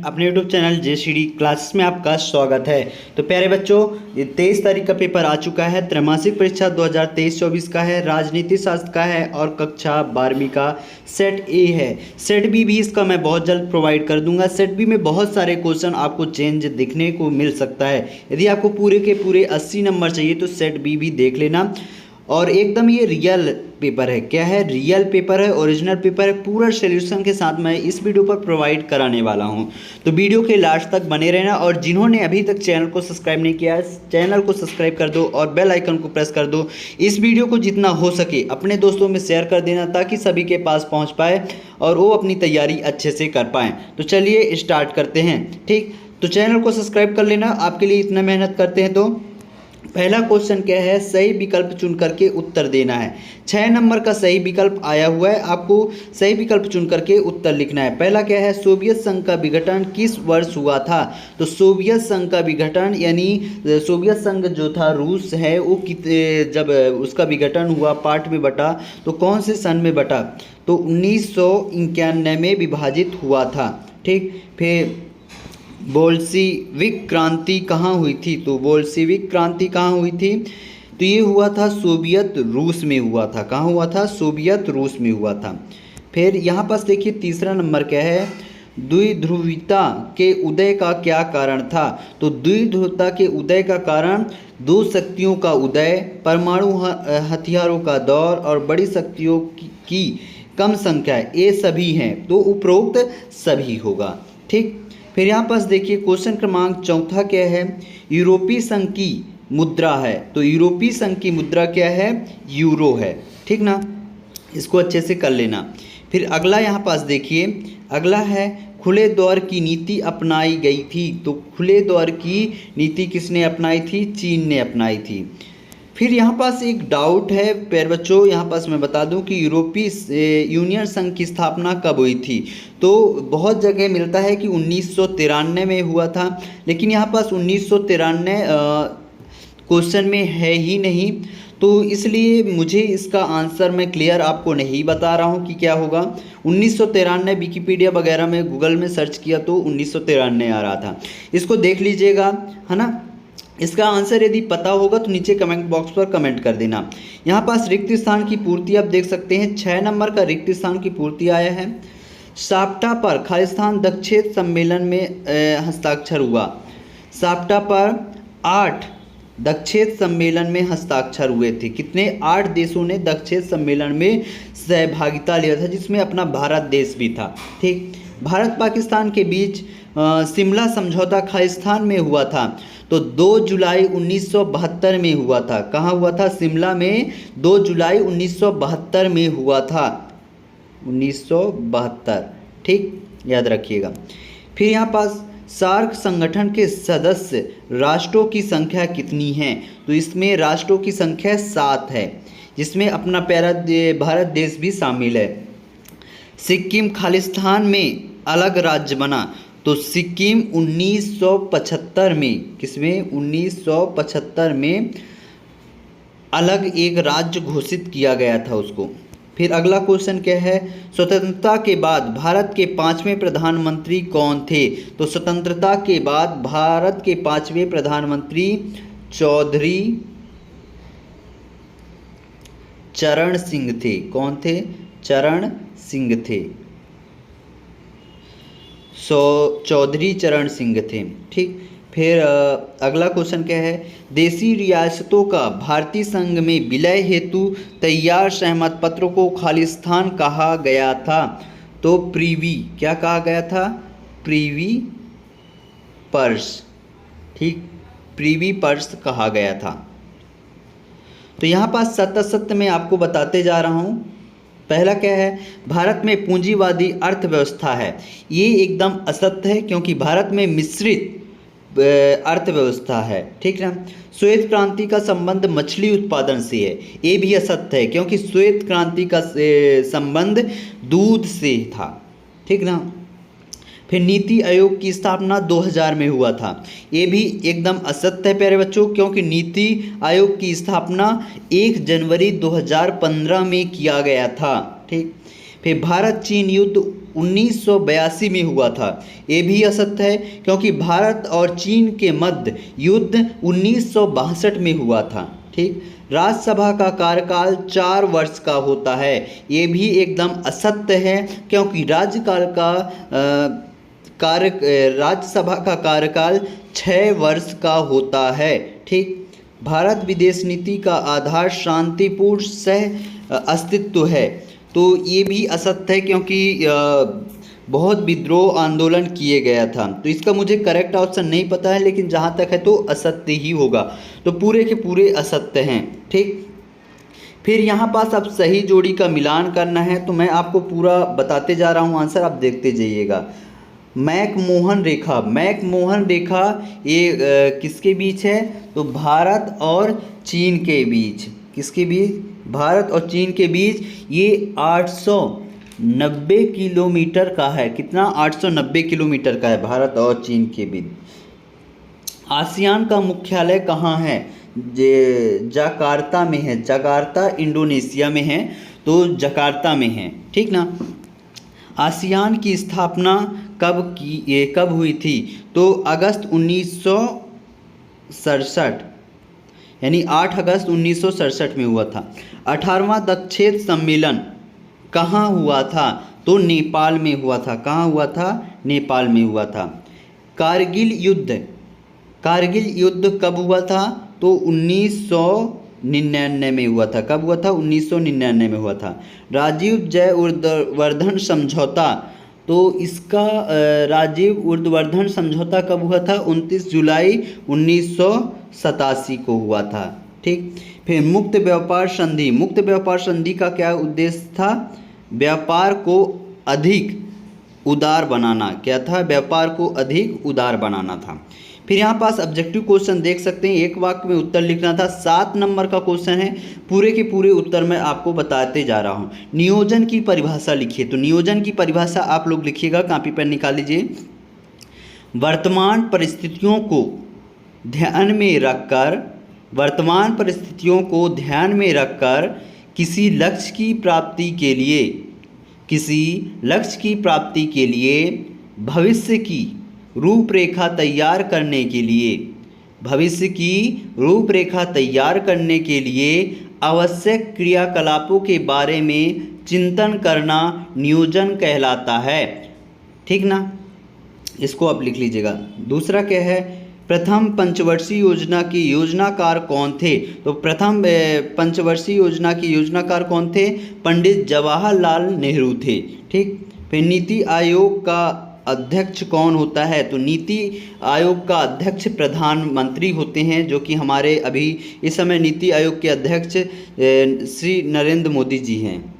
अपने YouTube channel JCD classes में आपका स्वागत है। तो प्यारे बच्चों, 23 तारीख का पेपर आ चुका है। त्रैमासिक परीक्षा 2023-24 का है, राजनीति शास्त्र का है और कक्षा 12वीं का सेट ए है। सेट बी भी इसका मैं बहुत जल्द प्रोवाइड कर दूंगा। सेट बी में बहुत सारे क्वेश्चन आपको चेंज दिखने को मिल सकता है। यदि आपको पूरे के पूरे 80 नंबर चाहिए तो सेट बी भी देख लेना। और एकदम ये रियल पेपर है। क्या है? रियल पेपर है, ओरिजिनल पेपर है। पूरा सोल्यूशन के साथ मैं इस वीडियो पर प्रोवाइड कराने वाला हूं। तो वीडियो के लास्ट तक बने रहना। और जिन्होंने अभी तक चैनल को सब्सक्राइब नहीं किया है, चैनल को सब्सक्राइब कर दो और बेल आइकन को प्रेस कर दो। इस वीडियो को जितना हो सके अपने दोस्तों में शेयर कर देना ताकि सभी के पास पहुँच पाए और वो अपनी तैयारी अच्छे से कर पाएँ। तो चलिए स्टार्ट करते हैं। ठीक, तो चैनल को सब्सक्राइब कर लेना। आपके लिए इतना मेहनत करते हैं। तो पहला क्वेश्चन क्या है? सही विकल्प चुन करके उत्तर देना है। 6 नंबर का सही विकल्प आया हुआ है, आपको सही विकल्प चुन करके उत्तर लिखना है। पहला क्या है? सोवियत संघ का विघटन किस वर्ष हुआ था? तो सोवियत संघ का विघटन यानी सोवियत संघ जो था रूस है वो जब उसका विघटन हुआ, पार्ट में बटा, तो कौन से सन में बटा? तो 1991 में विभाजित हुआ था। ठीक, फिर बोल्शिविक क्रांति कहाँ हुई थी? तो बोल्शिविक क्रांति कहाँ हुई थी? तो ये हुआ था सोवियत रूस में हुआ था। कहाँ हुआ था? सोवियत रूस में हुआ था। फिर यहाँ पास देखिए तीसरा नंबर क्या है? द्विध्रुवीयता के उदय का क्या कारण था? तो द्विध्रुवता के उदय का कारण दो शक्तियों का उदय, परमाणु हथियारों का दौर और बड़ी शक्तियों की कम संख्या, ये सभी हैं। तो उपरोक्त सभी होगा। ठीक, फिर यहाँ पास देखिए क्वेश्चन क्रमांक चौथा क्या है? यूरोपीय संघ की मुद्रा है। तो यूरोपीय संघ की मुद्रा क्या है? यूरो है। ठीक ना, इसको अच्छे से कर लेना। फिर अगला यहाँ पास देखिए, अगला है खुले द्वार की नीति अपनाई गई थी। तो खुले द्वार की नीति किसने अपनाई थी? चीन ने अपनाई थी। फिर यहाँ पास एक डाउट है प्यारे बच्चों, यहाँ पास मैं बता दूं कि यूरोपीय यूनियन संघ की स्थापना कब हुई थी? तो बहुत जगह मिलता है कि 1993 में हुआ था, लेकिन यहाँ पास 1993 क्वेश्चन में है ही नहीं। तो इसलिए मुझे इसका आंसर मैं क्लियर आपको नहीं बता रहा हूँ कि क्या होगा। 1993 विकिपीडिया वगैरह में गूगल में सर्च किया तो 1993 आ रहा था। इसको देख लीजिएगा, है ना। इसका आंसर यदि पता होगा तो नीचे कमेंट बॉक्स पर कमेंट कर देना। यहाँ पास रिक्त स्थान की पूर्ति आप देख सकते हैं। 6 नंबर का रिक्त स्थान की पूर्ति आया है। साप्टा पर खालिस्तान दक्षेत सम्मेलन में हस्ताक्षर हुआ। साप्टा पर 8 दक्षेत सम्मेलन में हस्ताक्षर हुए थे। कितने? 8 देशों ने दक्षेत सम्मेलन में सहभागिता लिया था, जिसमें अपना भारत देश भी था। ठीक, भारत पाकिस्तान के बीच शिमला समझौता खालिस्तान में हुआ था। तो 2 जुलाई 1972 में हुआ था। कहाँ हुआ था? शिमला में 2 जुलाई 1972 में हुआ था। 1972। ठीक, याद रखिएगा। फिर यहाँ पास सार्क संगठन के सदस्य राष्ट्रों की संख्या कितनी है? तो इसमें राष्ट्रों की संख्या 7 है, जिसमें अपना प्यारा भारत देश भी शामिल है। सिक्किम खालिस्तान में अलग राज्य बना। तो सिक्किम 1975 में, किसमें? 1975 में अलग एक राज्य घोषित किया गया था उसको। फिर अगला क्वेश्चन क्या है? स्वतंत्रता के बाद भारत के 5वें प्रधानमंत्री कौन थे? तो स्वतंत्रता के बाद भारत के 5वें प्रधानमंत्री चौधरी चरण सिंह थे। कौन थे? चरण सिंह थे। चौधरी चरण सिंह थे। ठीक, फिर अगला क्वेश्चन क्या है? देशी रियासतों का भारतीय संघ में विलय हेतु तैयार सहमत पत्र को खालिस्तान कहा गया था। तो प्रीवी, क्या कहा गया था? प्रीवी पर्स। ठीक, प्रीवी पर्स कहा गया था। तो यहाँ पास सत्य सत्य में आपको बताते जा रहा हूँ। पहला क्या है? भारत में पूंजीवादी अर्थव्यवस्था है। ये एकदम असत्य है, क्योंकि भारत में मिश्रित अर्थव्यवस्था है। ठीक ना। श्वेत क्रांति का संबंध मछली उत्पादन से है। ये भी असत्य है, क्योंकि श्वेत क्रांति का संबंध दूध से था। ठीक ना। फिर नीति आयोग की स्थापना 2000 में हुआ था। ये भी एकदम असत्य है प्यारे बच्चों, क्योंकि नीति आयोग की स्थापना 1 जनवरी 2015 में किया गया था। ठीक, फिर भारत चीन युद्ध 1982 में हुआ था। ये भी असत्य है क्योंकि भारत और चीन के मध्य युद्ध 1962 में हुआ था। ठीक। राज्यसभा का कार्यकाल 4 वर्ष का होता है। ये भी एकदम असत्य है क्योंकि राज्यसभा का कार्यकाल 6 वर्ष का होता है। ठीक। भारत विदेश नीति का आधार शांतिपूर्ण सह अस्तित्व है, तो ये भी असत्य है क्योंकि बहुत विद्रोह आंदोलन किए गया था। तो इसका मुझे करेक्ट ऑप्शन नहीं पता है, लेकिन जहाँ तक है तो असत्य ही होगा। तो पूरे के पूरे असत्य हैं। ठीक। फिर यहाँ पास अब सही जोड़ी का मिलान करना है, तो मैं आपको पूरा बताते जा रहा हूँ आंसर, आप देखते जाइएगा। मैकमोहन रेखा ये किसके बीच है? तो भारत और चीन के बीच। किसके बीच? भारत और चीन के बीच। ये 890 किलोमीटर का है। कितना? 890 किलोमीटर का है भारत और चीन के बीच। आसियान का मुख्यालय कहाँ है? जकार्ता में है। जकार्ता इंडोनेशिया में है, तो जकार्ता में है। ठीक ना। आसियान की स्थापना कब हुई थी? तो अगस्त 1967, यानी 8 अगस्त 1967 में हुआ था। 18वां दक्षेद सम्मेलन कहाँ हुआ था? तो नेपाल में हुआ था। कहाँ हुआ था? नेपाल में हुआ था। कारगिल युद्ध कब हुआ था? तो 1999 में हुआ था। कब हुआ था? 1999 में हुआ था। राजीव जयवर्धन समझौता, तो इसका राजीव उर्ध्ववर्धन समझौता कब हुआ था? 29 जुलाई 1987 को हुआ था। ठीक। फिर मुक्त व्यापार संधि का क्या उद्देश्य था? व्यापार को अधिक उदार बनाना। क्या था? व्यापार को अधिक उदार बनाना था। फिर यहाँ पास ऑब्जेक्टिव क्वेश्चन देख सकते हैं, एक वाक्य में उत्तर लिखना था। 7 नंबर का क्वेश्चन है। पूरे के पूरे उत्तर मैं आपको बताते जा रहा हूँ। नियोजन की परिभाषा लिखिए। तो नियोजन की परिभाषा आप लोग लिखिएगा, कॉपी पेन निकाल लीजिए। वर्तमान परिस्थितियों को ध्यान में रखकर किसी लक्ष्य की प्राप्ति के लिए भविष्य की रूपरेखा तैयार करने के लिए आवश्यक क्रियाकलापों के बारे में चिंतन करना नियोजन कहलाता है। ठीक ना। इसको आप लिख लीजिएगा। दूसरा क्या है? प्रथम पंचवर्षीय योजना की योजनाकार कौन थे? तो प्रथम पंचवर्षीय योजना की योजनाकार कौन थे? पंडित जवाहरलाल नेहरू थे। ठीक। फिर नीति आयोग का अध्यक्ष कौन होता है? तो नीति आयोग का अध्यक्ष प्रधानमंत्री होते हैं, जो कि हमारे अभी इस समय नीति आयोग के अध्यक्ष श्री नरेंद्र मोदी जी हैं।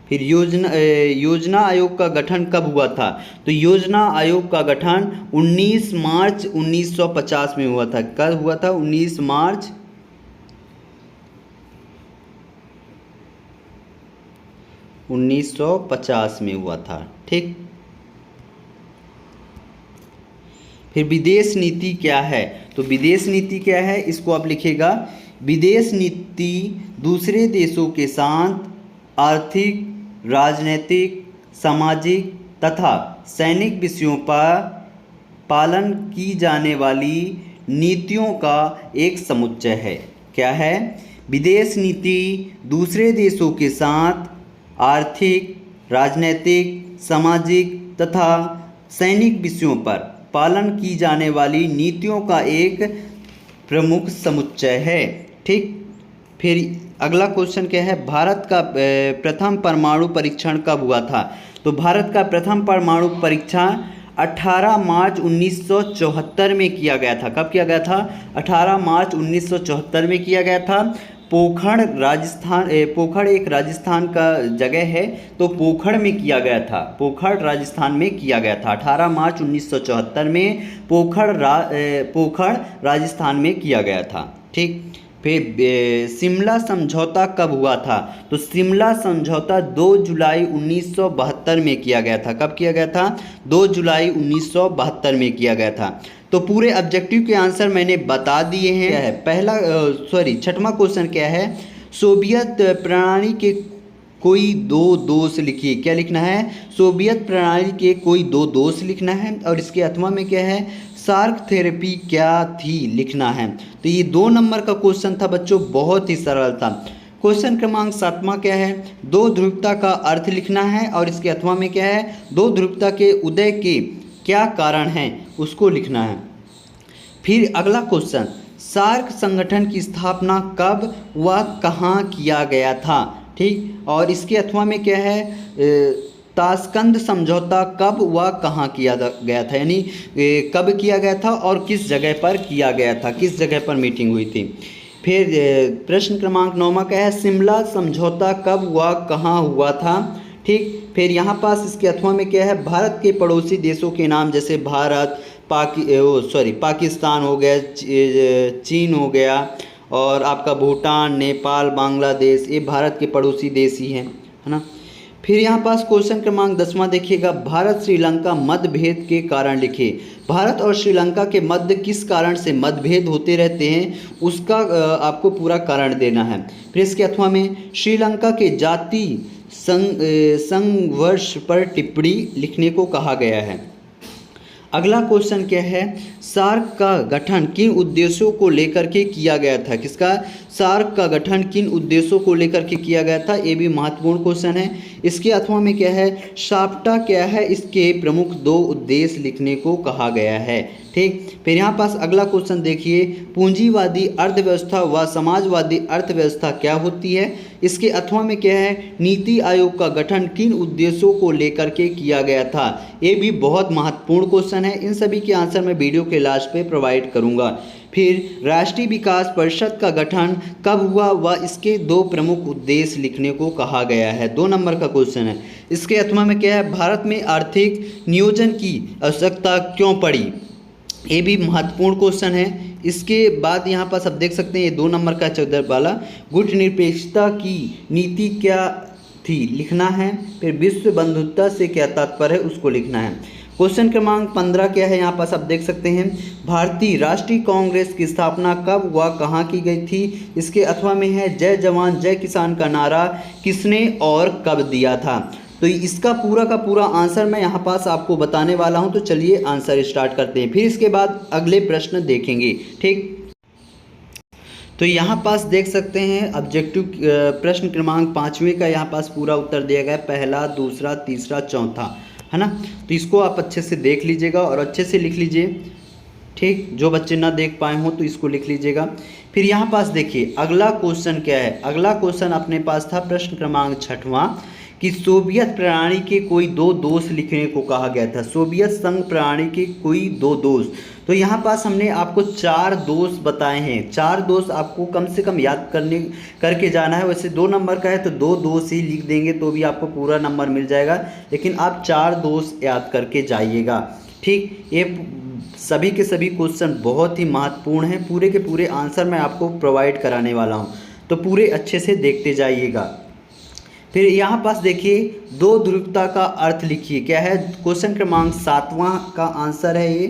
फिर योजना आयोग का गठन कब हुआ था? तो योजना आयोग का गठन 19 मार्च 1950 में हुआ था। कब हुआ था? 19 मार्च 1950 में हुआ था। ठीक। फिर विदेश नीति क्या है? तो विदेश नीति क्या है, इसको आप लिखिएगा। विदेश नीति दूसरे देशों के साथ आर्थिक, राजनीतिक, सामाजिक तथा सैनिक विषयों पर पालन की जाने वाली नीतियों का एक समुच्चय है। क्या है? विदेश नीति दूसरे देशों के साथ आर्थिक, राजनीतिक, सामाजिक तथा सैनिक विषयों पर पालन की जाने वाली नीतियों का एक प्रमुख समुच्चय है। ठीक। फिर अगला क्वेश्चन क्या है? भारत का प्रथम परमाणु परीक्षण कब हुआ था? तो भारत का प्रथम परमाणु परीक्षण 18 मार्च 1974 में किया गया था। कब किया गया था? 18 मार्च 1974 में किया गया था। पोखरण एक राजस्थान का जगह है, तो पोखरण में किया गया था। पोखरण राजस्थान में किया गया था। 18 मार्च 1974 में पोखरण राजस्थान में किया गया था। ठीक। फिर शिमला समझौता कब हुआ था? तो शिमला समझौता 2 जुलाई 1972 में किया गया था। कब किया गया था? 2 जुलाई 1972 में किया गया था। तो पूरे ऑब्जेक्टिव के आंसर मैंने बता दिए हैं। क्या है? छठवां क्वेश्चन क्या है? सोवियत प्रणाली के कोई दो दोष लिखिए। क्या लिखना है? सोवियत प्रणाली के कोई दो दोष लिखना है। और इसके अथवा में क्या है? शार्क थेरेपी क्या थी लिखना है। तो ये 2 नंबर का क्वेश्चन था बच्चों, बहुत ही सरल था। क्वेश्चन क्रमांक 7वां क्या है? दो ध्रुवता का अर्थ लिखना है। और इसके अथवा में क्या है? दो ध्रुवता के उदय के क्या कारण हैं उसको लिखना है। फिर अगला क्वेश्चन, सार्क संगठन की स्थापना कब व कहाँ किया गया था? ठीक, और इसके अथवा में क्या है? ताशकंद समझौता कब व कहाँ किया गया था, यानी कब किया गया था और किस जगह पर किया गया था, किस जगह पर मीटिंग हुई थी। फिर प्रश्न क्रमांक 9 क्या है? शिमला समझौता कब व कहाँ हुआ था? ठीक, फिर यहाँ पास इसके अथवा में क्या है? भारत के पड़ोसी देशों के नाम, जैसे भारत, पाकिस्तान हो गया, चीन हो गया, और आपका भूटान, नेपाल, बांग्लादेश, ये भारत के पड़ोसी देश ही हैं, है ना। फिर यहाँ पास क्वेश्चन क्रमांक 10वां देखिएगा, भारत श्रीलंका मतभेद के कारण लिखे। भारत और श्रीलंका के मध्य किस कारण से मतभेद होते रहते हैं उसका आपको पूरा कारण देना है। फिर इसके अथवा में श्रीलंका के जाति संघर्ष पर टिप्पणी लिखने को कहा गया है। अगला क्वेश्चन क्या है? सार्क का गठन किन उद्देश्यों को लेकर के किया गया था? किसका? सार्क का गठन किन उद्देश्यों को लेकर के किया गया था? ये भी महत्वपूर्ण क्वेश्चन है। इसके अथवा में क्या है? साप्टा क्या है? इसके प्रमुख 2 उद्देश्य लिखने को कहा गया है। ठीक, फिर यहाँ पास अगला क्वेश्चन देखिए, पूंजीवादी अर्थव्यवस्था व समाजवादी अर्थव्यवस्था क्या होती है? इसके अथवा में क्या है? नीति आयोग का गठन किन उद्देश्यों को लेकर के किया गया था? ये भी बहुत महत्वपूर्ण क्वेश्चन है। इन सभी के आंसर मैं वीडियो के लास्ट पे प्रोवाइड करूंगा। फिर राष्ट्रीय विकास परिषद का गठन कब हुआ व इसके 2 प्रमुख उद्देश्य लिखने को कहा गया है। 2 नंबर का क्वेश्चन है। इसके अथवा में क्या है? भारत में आर्थिक नियोजन की आवश्यकता क्यों पड़ी? ये भी महत्वपूर्ण क्वेश्चन है। इसके बाद यहाँ पर सब देख सकते हैं, ये 2 नंबर का 14 वाला, गुटनिरपेक्षता की नीति क्या थी लिखना है। फिर विश्व बंधुता से क्या तात्पर्य है उसको लिखना है। क्वेश्चन क्रमांक 15 क्या है? यहाँ पर सब देख सकते हैं, भारतीय राष्ट्रीय कांग्रेस की स्थापना कब व कहाँ की गई थी? इसके अथवा में है, जय जवान जय किसान का नारा किसने और कब दिया था? तो इसका पूरा का पूरा आंसर मैं यहाँ पास आपको बताने वाला हूँ। तो चलिए आंसर स्टार्ट करते हैं, फिर इसके बाद अगले प्रश्न देखेंगे। ठीक, तो यहाँ पास देख सकते हैं ऑब्जेक्टिव प्रश्न क्रमांक 5वें का यहाँ पास पूरा उत्तर दिया गया है, पहला, दूसरा, तीसरा, चौथा, है ना। तो इसको आप अच्छे से देख लीजिएगा और अच्छे से लिख लीजिए। ठीक, जो बच्चे ना देख पाए हों तो इसको लिख लीजिएगा। फिर यहाँ पास देखिए अगला क्वेश्चन क्या है? अगला क्वेश्चन अपने पास था प्रश्न क्रमांक 6वां कि सोवियत प्रणाली के कोई 2 दोष लिखने को कहा गया था। सोवियत संघ प्रणाली के कोई 2 दोष। तो यहाँ पास हमने आपको 4 दोष बताए हैं। 4 दोष आपको कम से कम याद करके जाना है। वैसे 2 नंबर का है तो 2 दोष ही लिख देंगे तो भी आपको पूरा नंबर मिल जाएगा, लेकिन आप 4 दोष याद करके जाइएगा। ठीक, ये सभी के सभी क्वेश्चन बहुत ही महत्वपूर्ण हैं। पूरे के पूरे आंसर मैं आपको प्रोवाइड कराने वाला हूँ, तो पूरे अच्छे से देखते जाइएगा। फिर यहाँ पास देखिए, 2 ध्रुवता का अर्थ लिखिए। क्या है? क्वेश्चन क्रमांक 7वां का आंसर है ये,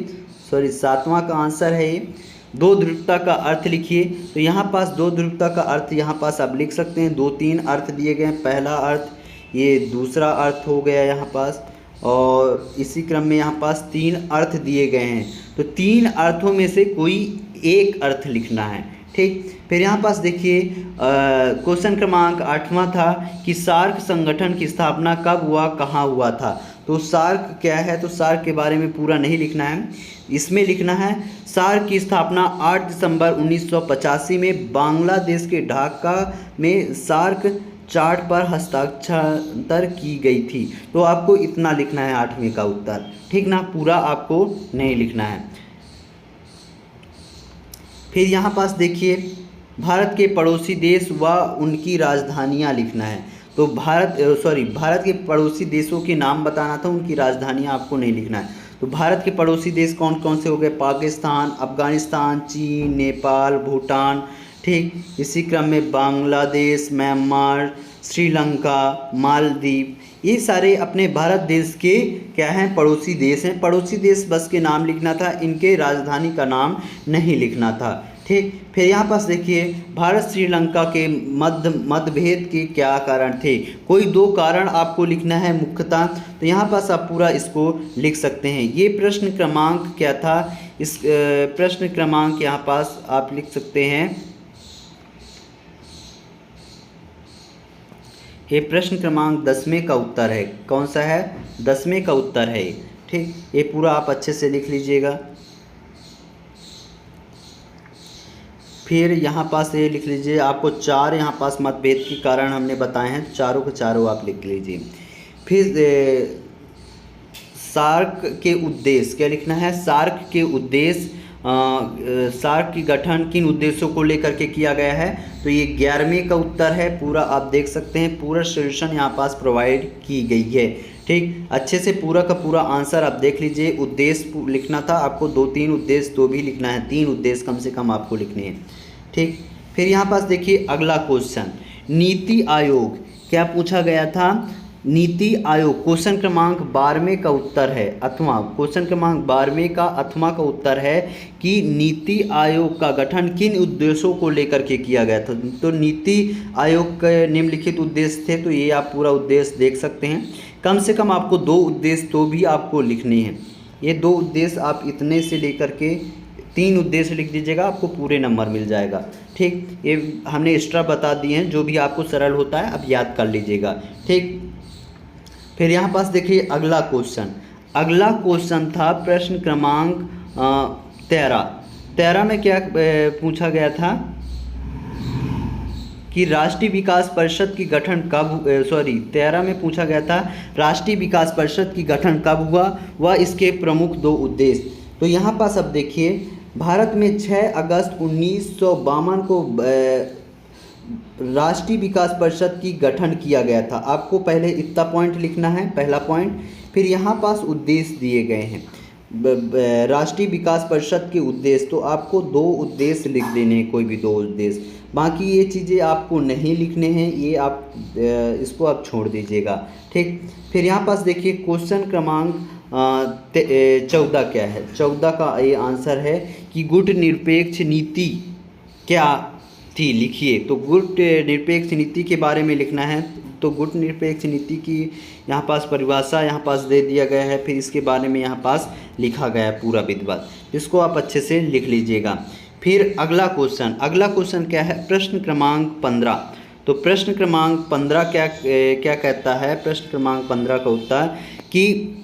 7वां का आंसर है ये। 2 ध्रुवता का अर्थ लिखिए। तो यहाँ पास 2 ध्रुवता का अर्थ यहाँ पास आप लिख सकते हैं। 2-3 अर्थ दिए गए हैं। पहला अर्थ, ये दूसरा अर्थ हो गया यहाँ पास, और इसी क्रम में यहाँ पास 3 अर्थ दिए गए हैं। तो 3 अर्थों में से कोई एक अर्थ लिखना है। ठीक, फिर यहाँ पास देखिए क्वेश्चन क्रमांक 8वां था कि सार्क संगठन की स्थापना कब हुआ, कहाँ हुआ था। तो सार्क क्या है? तो सार्क के बारे में पूरा नहीं लिखना है, इसमें लिखना है सार्क की स्थापना 8 दिसंबर 1985 में बांग्लादेश के ढाका में सार्क चार्ट पर हस्ताक्षर की गई थी। तो आपको इतना लिखना है 8वें का उत्तर। ठीक ना, पूरा आपको नहीं लिखना है। फिर यहाँ पास देखिए, भारत के पड़ोसी देश व उनकी राजधानियाँ लिखना है। तो भारत के पड़ोसी देशों के नाम बताना था, उनकी राजधानियाँ आपको नहीं लिखना है। तो भारत के पड़ोसी देश कौन कौन से हो गए? पाकिस्तान, अफगानिस्तान, चीन, नेपाल, भूटान। ठीक, इसी क्रम में बांग्लादेश, म्यांमार, श्रीलंका, मालदीव, ये सारे अपने भारत देश के क्या हैं? पड़ोसी देश हैं। पड़ोसी देश बस के नाम लिखना था, इनके राजधानी का नाम नहीं लिखना था। ठीक। फिर यहाँ पास देखिए भारत श्रीलंका के मतभेद के क्या कारण थे। कोई दो कारण आपको लिखना है मुख्यतः, तो यहाँ पास आप पूरा इसको लिख सकते हैं। ये प्रश्न क्रमांक क्या था, इस प्रश्न क्रमांक यहाँ पास आप लिख सकते हैं, ये प्रश्न क्रमांक 10वें का उत्तर है। कौन सा है, 10वें का उत्तर है। ठीक, ये पूरा आप अच्छे से लिख लीजिएगा। फिर यहाँ पास ये लिख लीजिए, आपको 4 यहाँ पास मतभेद के कारण हमने बताए हैं, चारों के चारों आप लिख लीजिए। फिर सार्क के उद्देश्य क्या लिखना है, सार्क के उद्देश्य, सार्क की गठन किन उद्देश्यों को लेकर के किया गया है, तो ये 11वें का उत्तर है। पूरा आप देख सकते हैं, पूरा सॉल्यूशन यहाँ पास प्रोवाइड की गई है। ठीक, अच्छे से पूरा का पूरा आंसर आप देख लीजिए। उद्देश्य लिखना था आपको, 2-3 उद्देश्य तो भी लिखना है, 3 उद्देश्य कम से कम आपको लिखने हैं। ठीक, फिर यहाँ पास देखिए अगला क्वेश्चन, नीति आयोग क्या पूछा गया था, नीति आयोग क्वेश्चन क्रमांक 12वें का उत्तर है, अथवा क्वेश्चन क्रमांक 12वें का अथवा का उत्तर है कि नीति आयोग का गठन किन उद्देश्यों को लेकर के किया गया था। तो नीति आयोग के निम्नलिखित उद्देश्य थे, तो ये आप पूरा उद्देश्य देख सकते हैं। कम से कम आपको 2 उद्देश्य तो भी आपको लिखने हैं। ये 2 उद्देश्य आप इतने से लेकर के 3 उद्देश्य लिख दीजिएगा, आपको पूरे नंबर मिल जाएगा। ठीक, ये हमने एक्स्ट्रा बता दिए हैं, जो भी आपको सरल होता है आप याद कर लीजिएगा। ठीक, फिर यहाँ पास देखिए अगला क्वेश्चन, अगला क्वेश्चन था प्रश्न क्रमांक 13 में क्या पूछा गया था कि राष्ट्रीय विकास परिषद की गठन कब, 13 में पूछा गया था राष्ट्रीय विकास परिषद की गठन कब हुआ, वह इसके प्रमुख 2 उद्देश्य। तो यहाँ पास अब देखिए, भारत में 6 अगस्त 1952 को राष्ट्रीय विकास परिषद की गठन किया गया था। आपको पहले इतना पॉइंट लिखना है, पहला पॉइंट। फिर यहाँ पास उद्देश्य दिए गए हैं राष्ट्रीय विकास परिषद के उद्देश्य, तो आपको 2 उद्देश्य लिख देने हैं, कोई भी 2 उद्देश्य। बाकी ये चीज़ें आपको नहीं लिखने हैं, ये आप इसको आप छोड़ दीजिएगा। ठीक, फिर यहाँ पास देखिए क्वेश्चन क्रमांक 14 क्या है, 14 का ये आंसर है कि गुट निरपेक्ष नीति क्या थी, लिखिए। तो गुट निरपेक्ष नीति के बारे में लिखना है, तो गुट निरपेक्ष नीति की यहाँ पास परिभाषा यहाँ पास दे दिया गया है, फिर इसके बारे में यहाँ पास लिखा गया है पूरा विधिवत, इसको आप अच्छे से लिख लीजिएगा। फिर अगला क्वेश्चन क्या है, प्रश्न क्रमांक 15। तो प्रश्न क्रमांक 15 क्या कहता है, प्रश्न क्रमांक 15 का उत्तर कि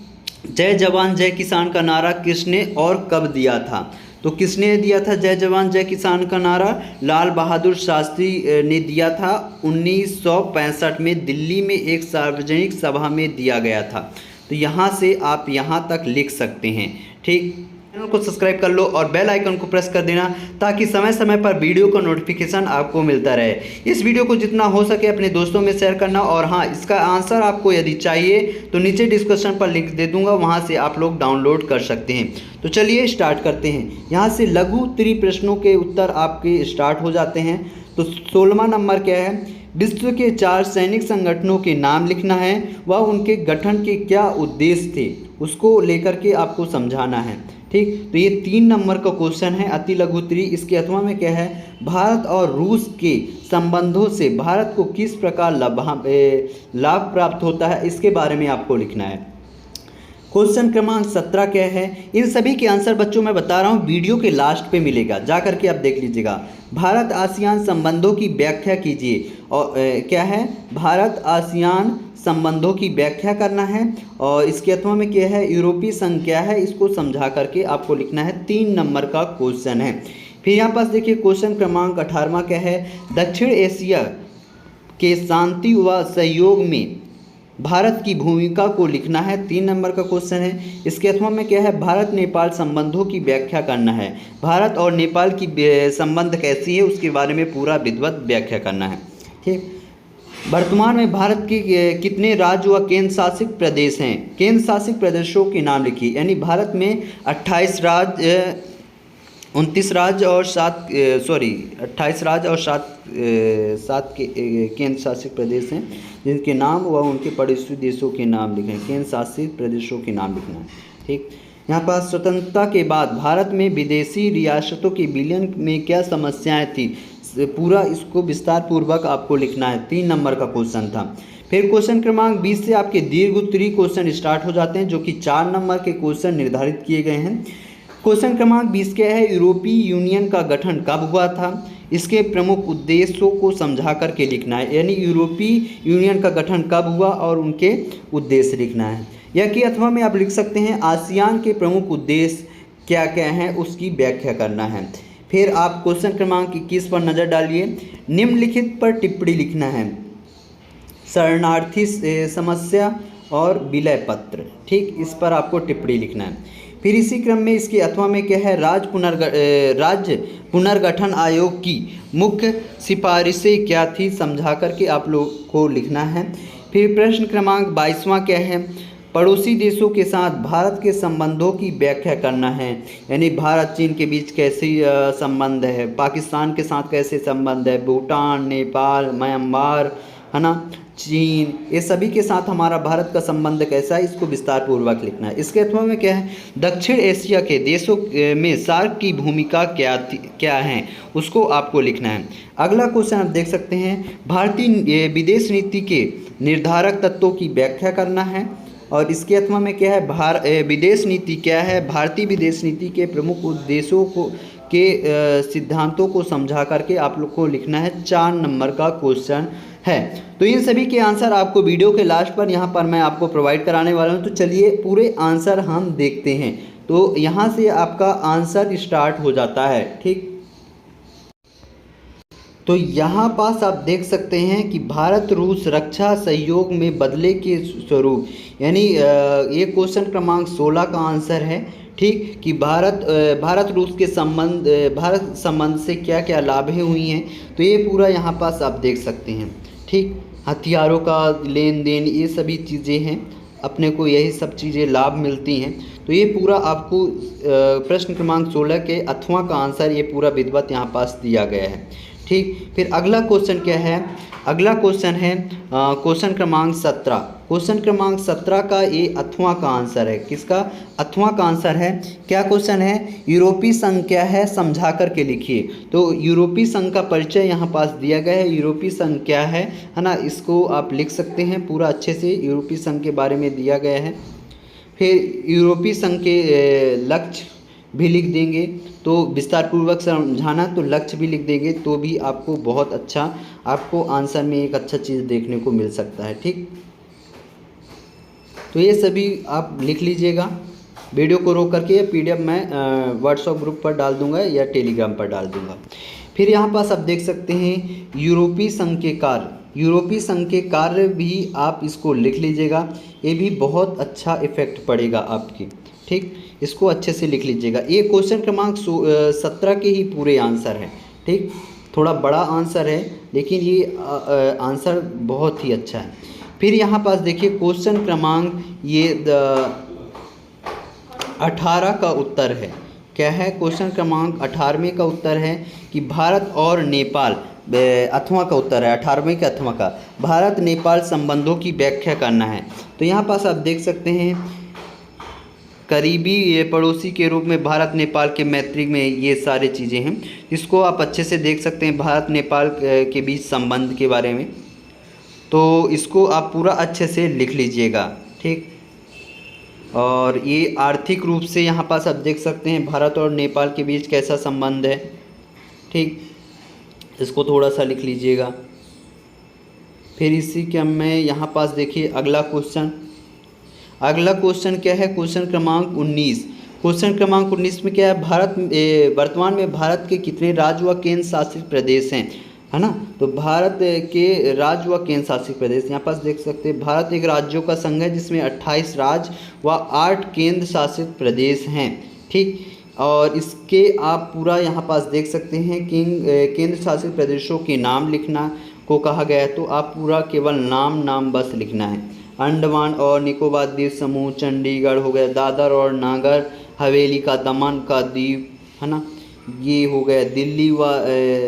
जय जवान जय किसान का नारा किसने और कब दिया था। तो किसने दिया था जय जवान जय किसान का नारा, लाल बहादुर शास्त्री ने दिया था। 1965 में दिल्ली में एक सार्वजनिक सभा में दिया गया था। तो यहाँ से आप यहाँ तक लिख सकते हैं। ठीक, चैनल को सब्सक्राइब कर लो और बेल आइकन को प्रेस कर देना, ताकि समय समय पर वीडियो का नोटिफिकेशन आपको मिलता रहे। इस वीडियो को जितना हो सके अपने दोस्तों में शेयर करना, और हाँ, इसका आंसर आपको यदि चाहिए तो नीचे डिस्क्रिप्शन पर लिंक दे दूंगा, वहां से आप लोग डाउनलोड कर सकते हैं। तो चलिए स्टार्ट करते हैं। यहाँ से लघु उत्तरी प्रश्नों के उत्तर आपके स्टार्ट हो जाते हैं। तो 16वां नंबर क्या है, विश्व के 4 सैनिक संगठनों के नाम लिखना है, वह उनके गठन के क्या उद्देश्य थे, उसको लेकर के आपको समझाना है। ठीक, तो ये 3 नंबर का क्वेश्चन है अति लघु उत्तरी। इसके अथवा में क्या है, भारत और रूस के संबंधों से भारत को किस प्रकार लाभ प्राप्त होता है, इसके बारे में आपको लिखना है। क्वेश्चन क्रमांक 17 क्या है, इन सभी के आंसर बच्चों मैं बता रहा हूँ, वीडियो के लास्ट पे मिलेगा, जा करके आप देख लीजिएगा। भारत आसियान संबंधों की व्याख्या कीजिए, और क्या है, भारत आसियान संबंधों की व्याख्या करना है। और इसके अथवा में क्या है, यूरोपीय संघ क्या है, इसको समझा करके आपको लिखना है। 3 नंबर का क्वेश्चन है। फिर यहाँ पास देखिए क्वेश्चन क्रमांक 18वां क्या है, दक्षिण एशिया के शांति व सहयोग में भारत की भूमिका को लिखना है। 3 नंबर का क्वेश्चन है। इसके अथवा में क्या है, भारत नेपाल संबंधों की व्याख्या करना है। भारत और नेपाल की संबंध कैसी है, उसके बारे में पूरा विधिवत व्याख्या करना है। ठीक, वर्तमान में भारत की कितने राज्य व केंद्र शासित प्रदेश हैं, केंद्र शासित प्रदेशों के नाम लिखिए। यानी भारत में 28 राज्य 29 राज्य और 28 राज्य और 7 केंद्र शासित प्रदेश हैं, जिनके नाम व उनके पड़ोसी देशों के नाम लिखें। केंद्र शासित प्रदेशों के नाम लिखना है। ठीक, यहाँ पास स्वतंत्रता के बाद भारत में विदेशी रियासतों के विलय में क्या समस्याएं थी, पूरा इसको विस्तार पूर्वक आपको लिखना है। 3 नंबर का क्वेश्चन था। फिर क्वेश्चन क्रमांक 20 से आपके दीर्घ उत्तरीय क्वेश्चन स्टार्ट हो जाते हैं, जो कि 4 नंबर के क्वेश्चन निर्धारित किए गए हैं। क्वेश्चन क्रमांक 20 क्या है, यूरोपीय यूनियन का गठन कब हुआ था, इसके प्रमुख उद्देश्यों को समझा करके लिखना है। यानी यूरोपीय यूनियन का गठन कब हुआ और उनके उद्देश्य लिखना है। या कि अथवा में आप लिख सकते हैं आसियान के प्रमुख उद्देश्य क्या क्या हैं, उसकी व्याख्या करना है। फिर आप क्वेश्चन क्रमांक 21 पर नज़र डालिए। निम्नलिखित पर टिप्पणी लिखना है, शरणार्थी समस्या और विलय पत्र, ठीक, इस पर आपको टिप्पणी लिखना है। फिर इसी क्रम में इसके अथवा में क्या है, राज्य पुनर्गठन आयोग की मुख्य सिफारिशें क्या थी, समझा करके आप लोग को लिखना है। फिर प्रश्न क्रमांक 22वां क्या है, पड़ोसी देशों के साथ भारत के संबंधों की व्याख्या करना है। यानी भारत चीन के बीच कैसे संबंध है, पाकिस्तान के साथ कैसे संबंध है, भूटान, नेपाल, म्यांमार, है ना, चीन, ये सभी के साथ हमारा भारत का संबंध कैसा है, इसको विस्तार पूर्वक लिखना है। इसके अथवा में क्या है, दक्षिण एशिया के देशों में सार्क की भूमिका क्या है, उसको आपको लिखना है। अगला क्वेश्चन आप देख सकते हैं, भारतीय विदेश नीति के निर्धारक तत्वों की व्याख्या करना है। और इसके अथवा में क्या है, विदेश नीति क्या है, भारतीय विदेश नीति के प्रमुख उद्देश्यों के सिद्धांतों को समझा करके आप लोग को लिखना है। 4 नंबर का क्वेश्चन है। तो इन सभी के आंसर आपको वीडियो के लास्ट पर यहाँ पर मैं आपको प्रोवाइड कराने वाला हूँ। तो चलिए पूरे आंसर हम देखते हैं। तो यहाँ से आपका आंसर स्टार्ट हो जाता है, ठीक। तो यहाँ पास आप देख सकते हैं कि भारत रूस रक्षा सहयोग में बदले के स्वरूप, यानी ये क्वेश्चन क्रमांक 16 का आंसर है, ठीक, कि भारत रूस के भारत संबंध से क्या क्या लाभें हुई हैं। तो ये पूरा यहाँ पास आप देख सकते हैं, ठीक, हथियारों का लेन देन, ये सभी चीज़ें हैं, अपने को यही सब चीज़ें लाभ मिलती हैं। तो ये पूरा आपको प्रश्न क्रमांक 16 के अथवा का आंसर ये पूरा विधिवत यहाँ पास दिया गया है, ठीक। फिर अगला क्वेश्चन क्या है, अगला क्वेश्चन है क्वेश्चन क्रमांक 17। क्वेश्चन क्रमांक 17 का ये अथवा का आंसर है, किसका, अथवा का आंसर है। क्या क्वेश्चन है, यूरोपीय संघ क्या है, समझा करके लिखिए। तो यूरोपीय संघ का परिचय यहाँ पास दिया गया है, यूरोपीय संघ क्या है ना, इसको आप लिख सकते हैं पूरा अच्छे से, यूरोपीय संघ के बारे में दिया गया है। फिर यूरोपीय संघ के लक्ष्य भी लिख देंगे, तो विस्तार पूर्वक समझाना, तो लक्ष्य भी लिख देंगे, तो भी आपको बहुत अच्छा, आपको आंसर में एक अच्छा चीज़ देखने को मिल सकता है, ठीक। तो ये सभी आप लिख लीजिएगा। वीडियो को रोक करके ये PDF मैं व्हाट्सएप ग्रुप पर डाल दूंगा या टेलीग्राम पर डाल दूंगा। फिर यहाँ पास आप देख सकते हैं यूरोपीय संघ के कार्य, यूरोपीय संघ के कार्य भी आप इसको लिख लीजिएगा, ये भी बहुत अच्छा इफेक्ट पड़ेगा आपकी, ठीक, इसको अच्छे से लिख लीजिएगा। ये क्वेश्चन क्रमांक 17 के ही पूरे आंसर हैं, ठीक, थोड़ा बड़ा आंसर है लेकिन ये आंसर बहुत ही अच्छा है। फिर यहाँ पास देखिए क्वेश्चन क्रमांक ये 18 का उत्तर है, क्या है, क्वेश्चन क्रमांक 18वें का उत्तर है कि भारत और नेपाल, अथवा का उत्तर है 18वें के अथवा का, भारत नेपाल संबंधों की व्याख्या करना है। तो यहाँ पास आप देख सकते हैं करीबी पड़ोसी के रूप में भारत नेपाल के मैत्री में ये सारी चीज़ें हैं, इसको आप अच्छे से देख सकते हैं भारत नेपाल के बीच संबंध के बारे में। तो इसको आप पूरा अच्छे से लिख लीजिएगा, ठीक। और ये आर्थिक रूप से यहाँ पास आप देख सकते हैं भारत और नेपाल के बीच कैसा संबंध है, ठीक, इसको थोड़ा सा लिख लीजिएगा। फिर इसी क्रम में यहाँ पास देखिए अगला क्वेश्चन, अगला क्वेश्चन क्या है, क्वेश्चन क्रमांक 19। क्वेश्चन क्रमांक 19 में क्या है, भारत वर्तमान में भारत के कितने राज्य व केंद्र शासित प्रदेश हैं, है ना। तो भारत के राज्य व केंद्र शासित प्रदेश, यहाँ पास देख सकते हैं भारत एक राज्यों का संघ है जिसमें 28 राज्य व 8 केंद्र शासित प्रदेश हैं, ठीक। और इसके आप पूरा यहाँ पास देख सकते हैं कि केंद्र शासित प्रदेशों के नाम लिखना को कहा गया है। तो आप पूरा केवल नाम बस लिखना है। अंडमान और निकोबार द्वीप समूह, चंडीगढ़ हो गया, दादर और नागर हवेली का दमन का द्वीप, है ना, ये हो गया, दिल्ली व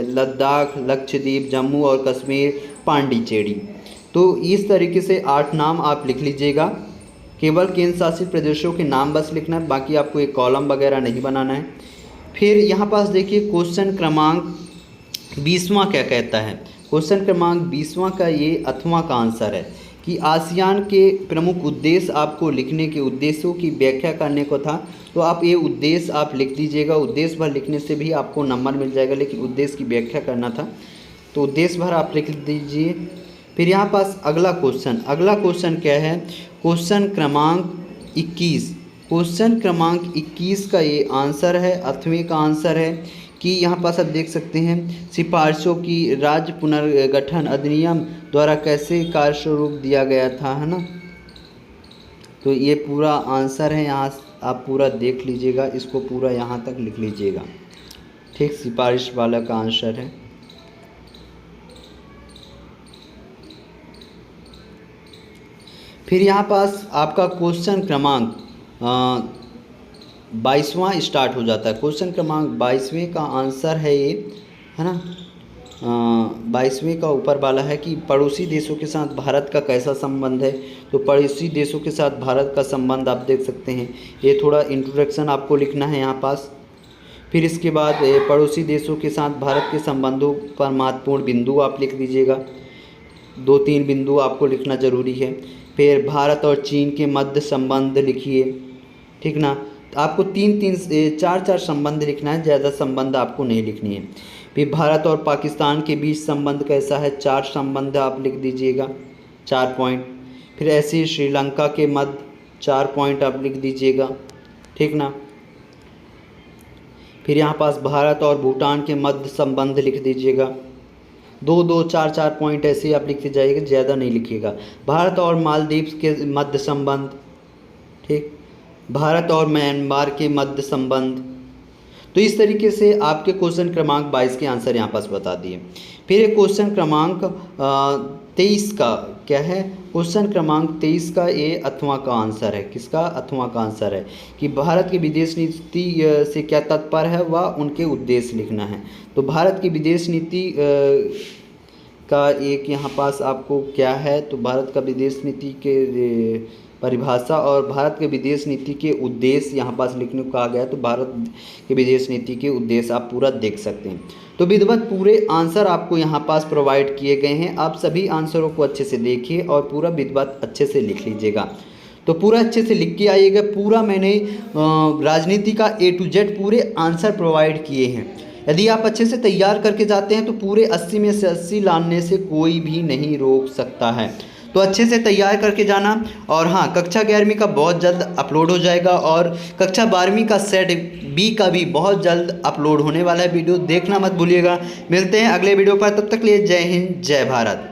लद्दाख, लक्षद्वीप, जम्मू और कश्मीर, पांडिचेरी। तो इस तरीके से 8 नाम आप लिख लीजिएगा केवल केंद्र शासित प्रदेशों के नाम बस लिखना है, बाकी आपको एक कॉलम वगैरह नहीं बनाना है। फिर यहाँ पास देखिए क्वेश्चन क्रमांक 20वां क्या कहता है। क्वेश्चन क्रमांक 20वां का ये 8वां का आंसर है कि आसियान के प्रमुख उद्देश्य आपको लिखने के उद्देश्यों की व्याख्या करने को था, तो आप ये उद्देश्य आप लिख दीजिएगा। उद्देश्य भर लिखने से भी आपको नंबर मिल जाएगा, लेकिन उद्देश्य की व्याख्या करना था तो उद्देश्य भर आप लिख दीजिए। फिर यहाँ पास अगला क्वेश्चन क्या है, क्वेश्चन क्रमांक 21। क्वेश्चन क्रमांक 21 का ये आंसर है, 8वें का आंसर है कि यहाँ पास आप देख सकते हैं सिफारिशों की राज्य पुनर्गठन अधिनियम द्वारा कैसे कार्य स्वरूप दिया गया था, है ना। तो ये पूरा आंसर है, यहाँ आप पूरा देख लीजिएगा, इसको पूरा यहाँ तक लिख लीजिएगा, ठीक। सिफारिश वाला का आंसर है। फिर यहाँ पास आपका क्वेश्चन क्रमांक 22वां स्टार्ट हो जाता है। क्वेश्चन क्रमांक 22वें का आंसर है ये, है ना। 22वें का ऊपर वाला है कि पड़ोसी देशों के साथ भारत का कैसा संबंध है। तो पड़ोसी देशों के साथ भारत का संबंध आप देख सकते हैं, ये थोड़ा इंट्रोडक्शन आपको लिखना है यहाँ पास। फिर इसके बाद पड़ोसी देशों के साथ भारत के संबंधों पर महत्वपूर्ण बिंदु आप लिख दीजिएगा, 2-3 बिंदु आपको लिखना ज़रूरी है। फिर भारत और चीन के मध्य संबंध लिखिए, ठीक ना। तो आपको 4 संबंध लिखना है, ज़्यादा संबंध आपको नहीं लिखनी है। फिर भारत और पाकिस्तान के बीच संबंध कैसा है, 4 संबंध आप लिख दीजिएगा, 4 पॉइंट। फिर ऐसे श्रीलंका के मध्य 4 पॉइंट आप लिख दीजिएगा, ठीक ना। फिर यहाँ पास भारत और भूटान के मध्य संबंध लिख दीजिएगा, 2-2, 4-4 पॉइंट ऐसे ही आप लिखते जाइएगा, ज़्यादा नहीं लिखिएगा। भारत और मालदीव के मध्य संबंध, ठीक। भारत और म्यांमार के मध्य संबंध। तो इस तरीके से आपके क्वेश्चन क्रमांक 22 के आंसर यहाँ पास बता दिए। फिर एक क्वेश्चन क्रमांक 23 का क्या है, क्वेश्चन क्रमांक 23 का ये 8वां का आंसर है। किसका 8वां का आंसर है कि भारत की विदेश नीति से क्या तात्पर्य है व उनके उद्देश्य लिखना है। तो भारत की विदेश नीति का एक यहाँ पास आपको क्या है, तो भारत का विदेश नीति के परिभाषा और भारत के विदेश नीति के उद्देश्य यहाँ पास लिखने को कहा गया है। तो भारत के विदेश नीति के उद्देश्य आप पूरा देख सकते हैं। तो विधिवत पूरे आंसर आपको यहाँ पास प्रोवाइड किए गए हैं, आप सभी आंसरों को अच्छे से देखिए और पूरा विधिवत अच्छे से लिख लीजिएगा। तो पूरा अच्छे से लिख के आइएगा। पूरा मैंने राजनीति का A to Z पूरे आंसर प्रोवाइड किए हैं। यदि आप अच्छे से तैयार करके जाते हैं तो पूरे 80 में से 80 लाने से कोई भी नहीं रोक सकता है। तो अच्छे से तैयार करके जाना। और हाँ, कक्षा 11वीं का बहुत जल्द अपलोड हो जाएगा और कक्षा 12वीं का सेट बी का भी बहुत जल्द अपलोड होने वाला है। वीडियो देखना मत भूलिएगा। मिलते हैं अगले वीडियो पर, तब तक के लिए जय हिंद जय भारत।